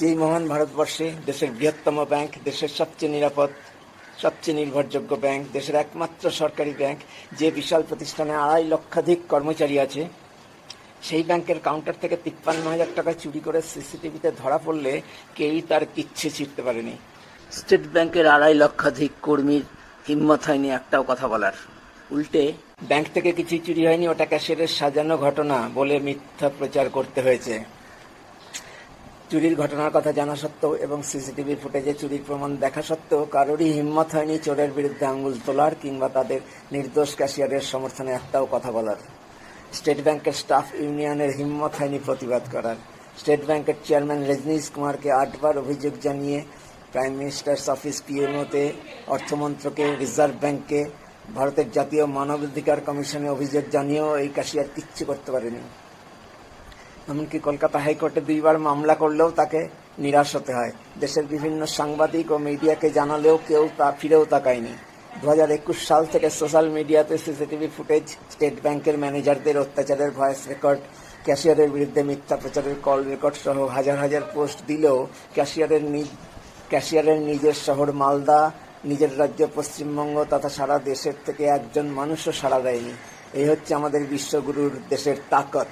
এই মহান ভারতবর্ষে দেশের বৃহত্তম ব্যাংক, দেশের সবচেয়ে নিরাপদ, সবচেয়ে নির্ভরযোগ্য ব্যাংক, দেশের একমাত্র সরকারি ব্যাংক, যে বিশাল প্রতিষ্ঠানে 2.5 লক্ষাধিক কর্মচারী আছে, সেই ব্যাংকের কাউন্টার থেকে 53,000 টাকা চুরি করে সিসিটিভিতে ধরা পড়লে কেউই তার কিচ্ছু ছিঁড়তে পারেনি। স্টেট ব্যাংকের 2.5 লক্ষাধিক কর্মীর হিম্মত হয়নি একটাও কথা বলার। উল্টে ব্যাংক থেকে কিছুই চুরি হয়নি, ওটা ক্যাশিয়ারের সাজানো ঘটনা বলে মিথ্যা প্রচার করতে হয়েছে। চুরির ঘটনার কথা জানা সত্ত্বেও এবং সিসিটিভি ফুটেজে চুরির প্রমাণ দেখা সত্ত্বেও কারোরই হিম্মত হয়নি চোরের বিরুদ্ধে আঙুল তোলার কিংবা তাদের নির্দোষ ক্যাশিয়ারের সমর্থনে একটাও কথা বলার। স্টেট ব্যাংকের স্টাফ ইউনিয়নের হিম্মত হয়নি প্রতিবাদ করার। স্টেট ব্যাংকের চেয়ারম্যান রজনীশ কুমারকে 8 বার অভিযোগ জানিয়ে প্রাইম মিনিস্টার্স অফিস, পিএমওতে, অর্থমন্ত্রকে, রিজার্ভ ব্যাংকে, ভারতের জাতীয় মানবাধিকার কমিশনে অভিযোগ জানিয়েও এই ক্যাশিয়ার কিচ্ছু করতে পারেনি। এমনকি কলকাতা হাইকোর্টে 2 বার মামলা করলেও তাকে নিরাশ হতে হয়। দেশের বিভিন্ন সাংবাদিক ও মিডিয়াকে জানালেও কেউ তা ফিরেও তাকায়নি। 2021 সাল থেকে সোশ্যাল মিডিয়াতে সিসিটিভি ফুটেজ, স্টেট ব্যাংকের ম্যানেজারদের অত্যাচারের ভয়েস রেকর্ড, ক্যাশিয়ারের বিরুদ্ধে মিথ্যা প্রচারের কল রেকর্ড সহ হাজার হাজার পোস্ট দিলেও ক্যাশিয়ারের নিজের শহর মালদা, নিজের রাজ্য পশ্চিমবঙ্গ তথা সারা দেশের থেকে একজন মানুষও সাড়া দেয়নি। এই হচ্ছে আমাদের বিশ্বগুরুর দেশের তাকত।